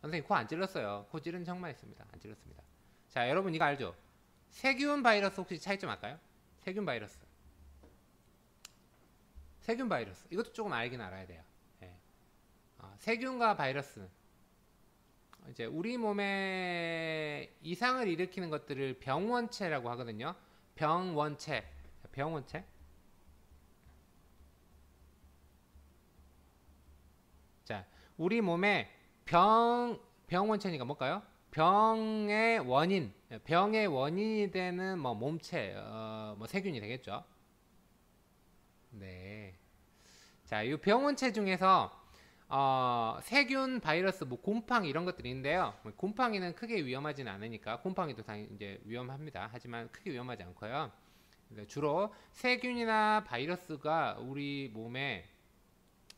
선생님 코 안 찔렀어요. 코 찌른 척만 했습니다. 안 찔렀습니다. 자, 여러분 이거 알죠? 세균 바이러스 혹시 차이점 알까요? 세균 바이러스. 세균 바이러스. 이것도 조금 알긴 알아야 돼요. 예. 세균과 바이러스. 이제 우리 몸에 이상을 일으키는 것들을 병원체라고 하거든요. 병원체. 병원체. 자, 우리 몸에 병원체니까 뭘까요? 병의 원인이 되는 뭐 몸체, 뭐 세균이 되겠죠. 네. 자, 이 병원체 중에서 세균, 바이러스, 뭐 곰팡이 이런 것들이 있는데요. 곰팡이는 크게 위험하지는 않으니까 곰팡이도 당연히 이제 위험합니다. 하지만 크게 위험하지 않고요. 주로 세균이나 바이러스가 우리 몸에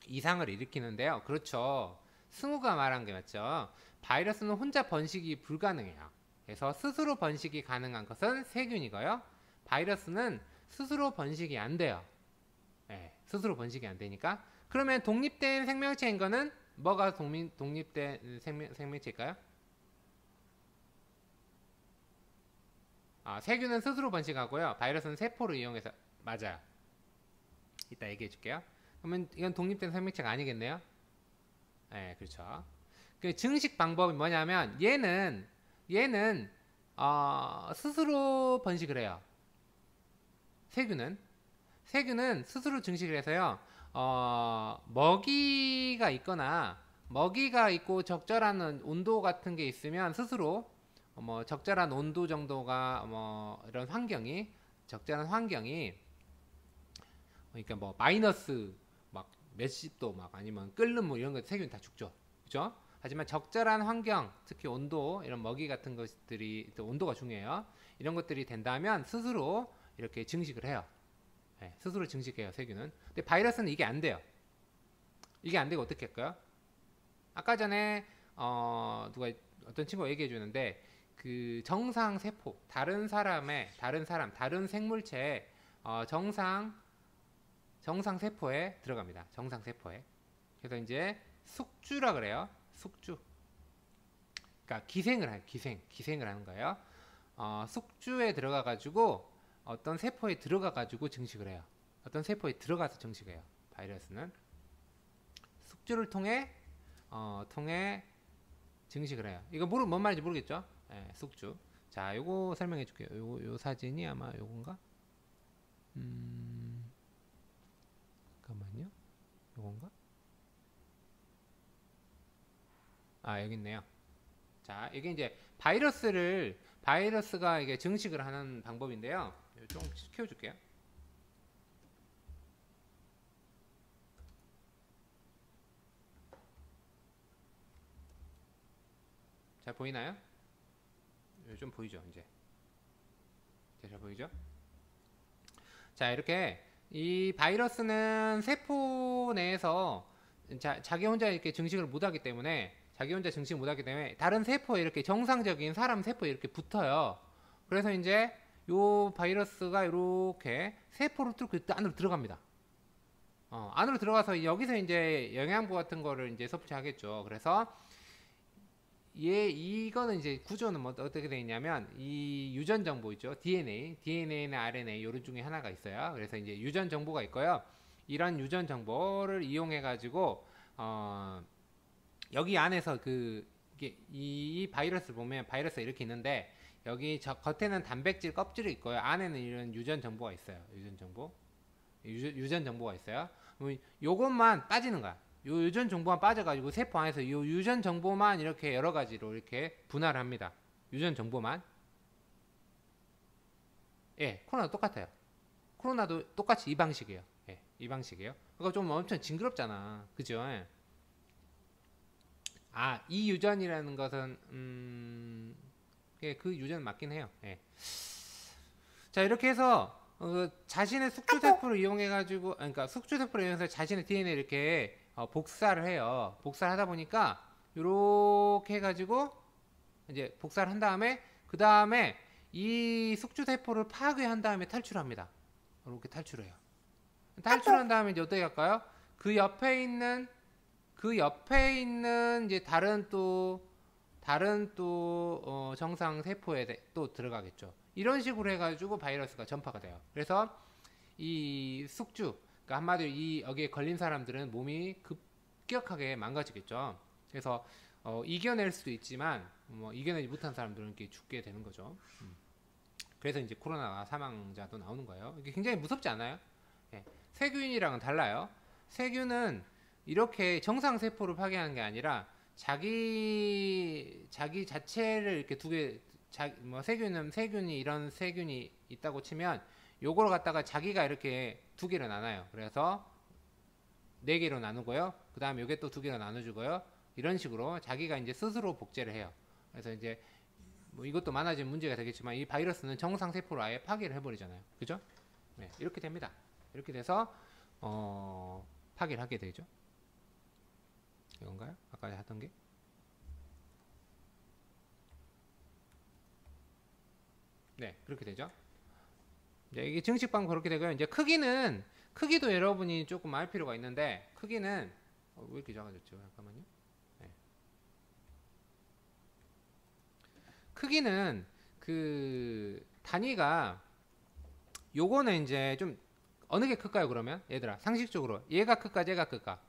이상을 일으키는데요. 그렇죠. 승우가 말한 게 맞죠. 바이러스는 혼자 번식이 불가능해요. 그래서 스스로 번식이 가능한 것은 세균이고요. 바이러스는 스스로 번식이 안 돼요. 네, 스스로 번식이 안 되니까. 그러면 독립된 생명체인 거는 뭐가 독립된 생명체일까요? 세균은 스스로 번식하고요. 바이러스는 세포를 이용해서. 맞아요. 이따 얘기해 줄게요. 그러면 이건 독립된 생명체가 아니겠네요. 네, 그렇죠. 그 증식 방법이 뭐냐면 얘는 스스로 번식을 해요. 세균은 스스로 증식을 해서요. 먹이가 있고 적절한 온도 같은 게 있으면 스스로 뭐 적절한 온도 정도가 뭐 이런 적절한 환경이 그러니까 뭐 마이너스 막 몇십 도 막 아니면 끓는 물 이런 거 세균 다 죽죠. 그죠? 하지만 적절한 환경, 특히 온도 이런 먹이 같은 것들이 또 온도가 중요해요. 이런 것들이 된다면 스스로 이렇게 증식을 해요. 네, 스스로 증식해요, 세균은. 근데 바이러스는 이게 안 돼요. 이게 안 되고 어떻게 할까요? 아까 전에 어떤 친구가 얘기해 주는데 그 정상 세포, 다른 생물체의 정상 세포에 들어갑니다. 정상 세포에. 그래서 이제 숙주라 그래요. 숙주. 그러니까 기생을 하는 거예요. 숙주에 들어가 가지고 어떤 세포에 들어가 가지고 증식을 해요. 어떤 세포에 들어가서 증식해요. 바이러스는 숙주를 통해 증식을 해요. 이거 뭔 말인지 모르겠죠? 네, 숙주. 자, 요거 설명해 줄게요. 요 사진이 아마 요건가? 잠깐만요. 요건가? 여기 있네요. 자, 이게 이제 바이러스가 이게 증식을 하는 방법인데요. 좀 키워줄게요. 잘 보이나요? 좀 보이죠, 이제. 잘 보이죠? 자, 이렇게 이 바이러스는 세포 내에서 자기 혼자 이렇게 증식을 못하기 때문에 다른 세포에 이렇게 정상적인 사람 세포에 이렇게 붙어요. 그래서 이제 요 바이러스가 이렇게 세포를 뚫고 안으로 들어갑니다. 안으로 들어가서 여기서 이제 영양분 같은 거를 이제 섭취하겠죠. 그래서 이거는 이제 구조는 뭐 어떻게 되어 있냐면 이 유전 정보 있죠. DNA나 RNA 이런 중에 하나가 있어요. 그래서 이제 유전 정보가 있고요. 이런 유전 정보를 이용해 가지고 여기 안에서 이 바이러스를 보면 바이러스가 이렇게 있는데 여기 겉에는 단백질 껍질이 있고요. 안에는 이런 유전 정보가 있어요. 유전 정보가 있어요. 요것만 빠지는 거야. 요 유전 정보만 빠져가지고 세포 안에서 요 유전 정보만 이렇게 여러 가지로 이렇게 분할을 합니다. 유전 정보만. 예, 코로나도 똑같아요. 코로나도 똑같이 이 방식이에요. 예, 이 방식이에요. 그거 좀 엄청 징그럽잖아. 그죠? 예. 이 유전이라는 것은 그 유전 맞긴 해요. 예. 자, 이렇게 해서 자신의 숙주세포를 이용해가지고, 그러니까 숙주세포를 이용해서 자신의 DNA를 이렇게 복사를 해요. 복사를 하다 보니까 이렇게 해가지고 이제 복사를 한 다음에 그 다음에 이 숙주세포를 파괴한 다음에 탈출합니다. 이렇게 탈출을 해요. 탈출한 다음에 이제 어떻게 할까요? 그 옆에 있는 이제 다른 또 다른 또 정상 세포에 또 들어가겠죠. 이런 식으로 해가지고 바이러스가 전파가 돼요. 그래서 이 숙주, 그러니까 한마디로 이 여기에 걸린 사람들은 몸이 급격하게 망가지겠죠. 그래서 이겨낼 수도 있지만 뭐 이겨내지 못한 사람들은 이렇게 죽게 되는 거죠. 그래서 이제 코로나 사망자도 나오는 거예요. 이게 굉장히 무섭지 않아요? 예. 세균이랑은 달라요. 세균은 이렇게 정상 세포를 파괴하는 게 아니라 자기 자체를 이렇게 뭐 세균이 이런 세균이 있다고 치면 요걸 갖다가 자기가 이렇게 두 개로 나눠요. 그래서 네 개로 나누고요. 그 다음에 요게 또 두 개로 나눠주고요. 이런 식으로 자기가 이제 스스로 복제를 해요. 그래서 이제 뭐 이것도 많아지면 문제가 되겠지만 이 바이러스는 정상 세포를 아예 파괴를 해버리잖아요. 그죠? 네, 이렇게 됩니다. 이렇게 돼서 파괴를 하게 되죠. 이건가요? 아까 하던 게? 네, 그렇게 되죠. 이제 이게 증식방 그렇게 되고요. 이제 크기도 여러분이 조금 알 필요가 있는데 크기는 왜 이렇게 작아졌죠? 잠깐만요. 네. 크기는 그 단위가 요거는 이제 좀 어느 게 클까요? 그러면 얘들아 상식적으로 얘가 클까 얘가 클까?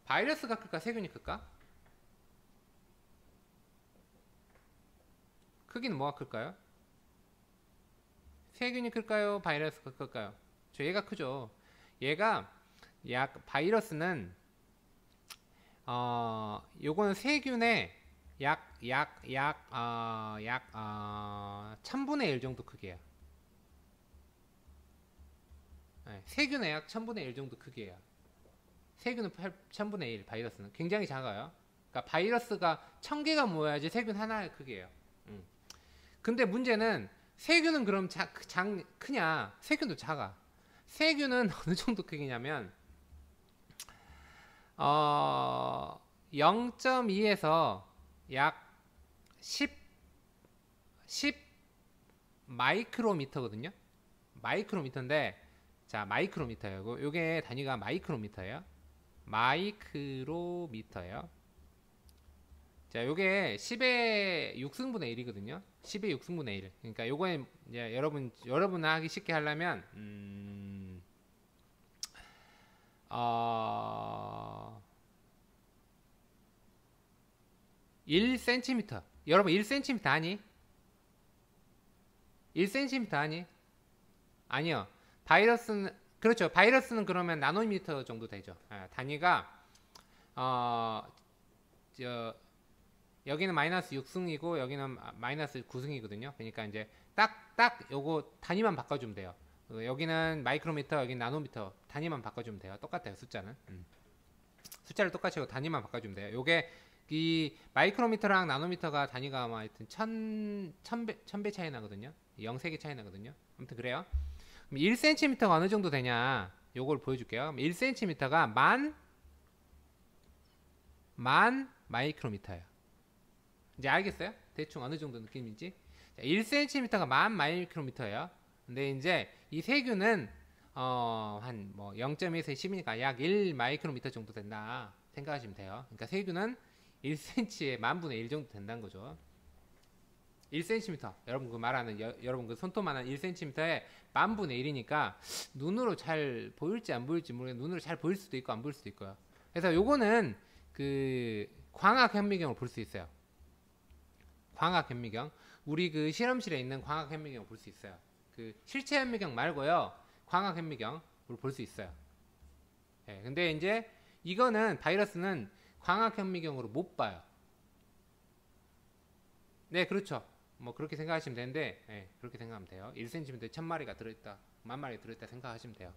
바이러스가 클까 세균이 클까? 크기는 뭐가 클까요? 세균이 클까요? 바이러스가 클까요? 저 얘가 크죠. 얘가 바이러스는 요거는 세균의 약 1000분의 1 정도 크기예요. 네, 세균의 약 1000분의 1 정도 크기예요. 세균은 1000분의 1, 바이러스는 굉장히 작아요. 그러니까 바이러스가 1000개가 모여야지 세균 하나의 크기예요. 근데 문제는 세균은 그럼 크냐? 세균도 작아. 세균은 어느 정도 크기냐면 0.2에서 약 10 마이크로미터거든요. 마이크로미터인데 자 마이크로미터예요. 요게 단위가 마이크로미터예요. 마이크로미터예요. 자, 요게 10의 6승분의 1이거든요. 10의 6승분의 1. 그러니까 요거에 이제 여러분 하기 쉽게 하려면 1cm. 여러분 1cm 아니? 1cm 아니? 아니요. 바이러스는 그렇죠. 바이러스는 그러면 나노미터 정도 되죠. 단위가 여기는 마이너스 6승이고 여기는 마이너스 9승이거든요. 그러니까 이제 딱 요거 단위만 바꿔주면 돼요. 여기는 마이크로미터, 여기는 나노미터 단위만 바꿔주면 돼요. 똑같아요. 숫자는 숫자를 똑같이 하고 단위만 바꿔주면 돼요. 요게 이 마이크로미터랑 나노미터가 단위가 아마 하여튼 1000배 차이 나거든요. 0세개 차이 나거든요. 아무튼 그래요. 그럼 1cm가 어느 정도 되냐 요걸 보여줄게요. 1cm가 만 마이크로미터예요. 이제 알겠어요? 대충 어느 정도 느낌인지. 자, 1cm가 만 마이크로미터예요. 근데 이제 이 세균은 한 뭐 0.1에서 10이니까 약 1 마이크로미터 정도 된다 생각하시면 돼요. 그러니까 세균은 1cm에 만분의 1 정도 된다는 거죠. 1cm 여러분 그 말하는 여러분 그 손톱만한 1cm에 만분의 1이니까 눈으로 잘 보일지 안 보일지 모르겠는데 눈으로 잘 보일 수도 있고 안 보일 수도 있고요. 그래서 요거는 그 광학 현미경을 볼 수 있어요. 광학 현미경 우리 그 실험실에 있는 광학 현미경을 볼 수 있어요. 그 실체 현미경 말고요. 광학 현미경을 볼 수 있어요. 네, 근데 이제 이거는 바이러스는 광학 현미경으로 못 봐요. 네, 그렇죠. 뭐 그렇게 생각하시면 되는데, 네, 그렇게 생각하면 돼요. 1cm에 1000마리가 들어있다, 10,000마리가 들어있다 생각하시면 돼요.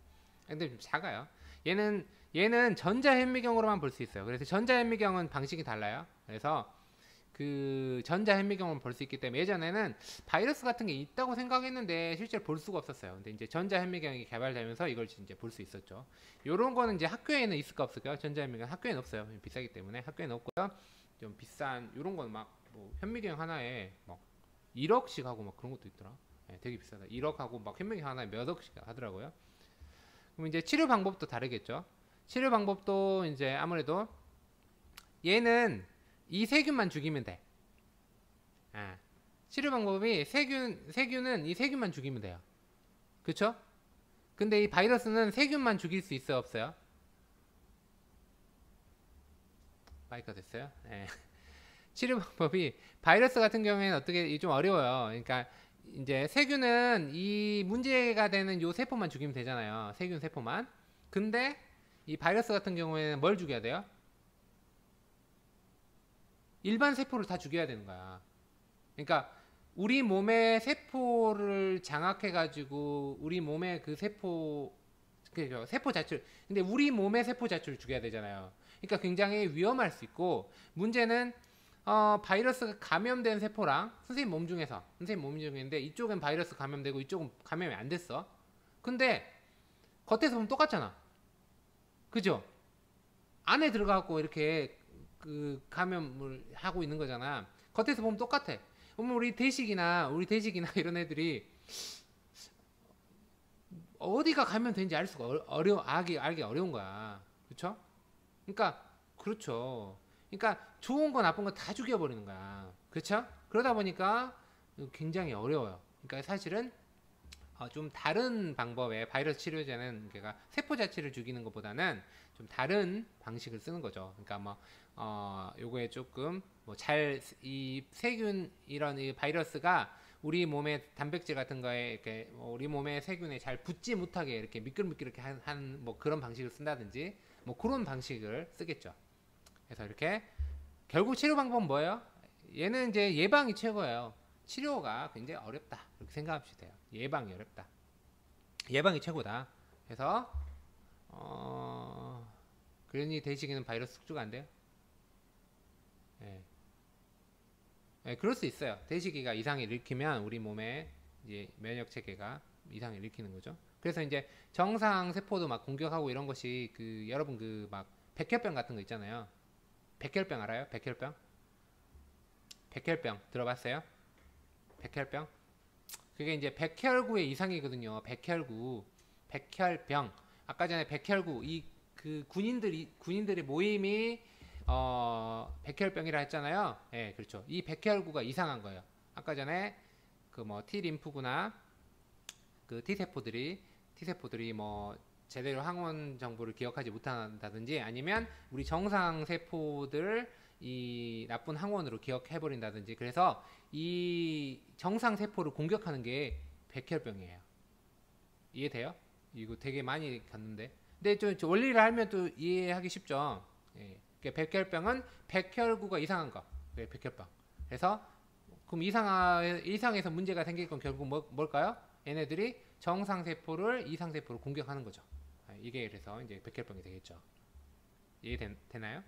근데 좀 작아요. 얘는 전자 현미경으로만 볼 수 있어요. 그래서 전자 현미경은 방식이 달라요. 그래서 그 전자 현미경을 볼 수 있기 때문에 예전에는 바이러스 같은 게 있다고 생각했는데 실제로 볼 수가 없었어요. 근데 이제 전자 현미경이 개발되면서 이걸 이제 볼 수 있었죠. 요런 거는 이제 학교에는 있을까 없을까요? 전자 현미경 학교에는 없어요. 비싸기 때문에 학교에는 없고요. 좀 비싼 요런 건 막 뭐 현미경 하나에 막 1억씩 하고 막 그런 것도 있더라. 네, 되게 비싸다. 1억 하고 막 현미경 하나에 몇 억씩 하더라고요. 그럼 이제 치료 방법도 다르겠죠. 치료 방법도 이제 아무래도 얘는 이 세균만 죽이면 돼. 아, 치료 방법이 세균은 이 세균만 죽이면 돼요. 그쵸? 근데 이 바이러스는 세균만 죽일 수 있어요, 없어요? 마이크가 됐어요? 네. 치료 방법이 바이러스 같은 경우에는 어떻게 좀 어려워요. 그러니까 이제 세균은 이 문제가 되는 요 세포만 죽이면 되잖아요. 세균 세포만. 근데 이 바이러스 같은 경우에는 뭘 죽여야 돼요? 일반 세포를 다 죽여야 되는 거야. 그러니까 우리 몸의 세포를 장악해 가지고 우리 몸의 그 세포 자체를, 근데 우리 몸의 세포 자체를 죽여야 되잖아요. 그러니까 굉장히 위험할 수 있고, 문제는 바이러스가 감염된 세포랑 선생님 몸 중인데 이쪽은 바이러스 감염되고 이쪽은 감염이 안 됐어. 근데 겉에서 보면 똑같잖아. 그죠? 안에 들어가고 이렇게 그 감염을 하고 있는 거잖아. 겉에서 보면 똑같아. 그러면 우리 대식이나 이런 애들이 어디가 감염된지 알 수가 알기 어려운 거야. 그렇죠? 그러니까 그렇죠. 그러니까 좋은 거 나쁜 거 다 죽여버리는 거야. 그렇죠? 그러다 보니까 굉장히 어려워요. 그러니까 사실은 좀 다른 방법의 바이러스 치료제는 그러니까 세포 자체를 죽이는 것보다는 좀 다른 방식을 쓰는 거죠. 그러니까 뭐 요거에 조금 뭐 이 세균 이런 이 바이러스가 우리 몸의 단백질 같은 거에 이렇게 우리 몸의 세균에 잘 붙지 못하게 이렇게 미끌미끌 이렇게 한 뭐 그런 방식을 쓴다든지 뭐 그런 방식을 쓰겠죠. 그래서 이렇게 결국 치료 방법은 뭐예요? 얘는 이제 예방이 최고예요. 치료가 굉장히 어렵다. 이렇게 생각하시면 돼요. 예방이 어렵다. 예방이 최고다. 그래서 그러니 대시기는 바이러스 숙주가 안 돼요? 예. 예, 그럴 수 있어요. 대시기가 이상을 일으키면 우리 몸에 이제 면역 체계가 이상을 일으키는 거죠. 그래서 이제 정상 세포도 막 공격하고 이런 것이 그 여러분 그 막 백혈병 같은 거 있잖아요. 백혈병 알아요? 백혈병? 백혈병 들어봤어요? 백혈병? 그게 이제 백혈구의 이상이거든요. 백혈병. 아까 전에 백혈구 이 그 군인들의 모임이 백혈병이라 했잖아요. 예, 그렇죠. 이 백혈구가 이상한 거예요. 아까 전에 그 뭐 T림프구나 그 T세포들이 뭐 제대로 항원 정보를 기억하지 못한다든지 아니면 우리 정상 세포들 이 나쁜 항원으로 기억해 버린다든지 그래서 이 정상 세포를 공격하는 게 백혈병이에요. 이해돼요? 이거 되게 많이 갔는데. 근데 좀 원리를 알면 또 이해하기 쉽죠. 예. 백혈병은 백혈구가 이상한 거. 네, 백혈병. 그래서 그럼 이상에서 문제가 생길 건 결국 뭘까요? 얘네들이 정상 세포를 이상 세포를 공격하는 거죠. 이게 그래서 이제 백혈병이 되겠죠. 이해되나요?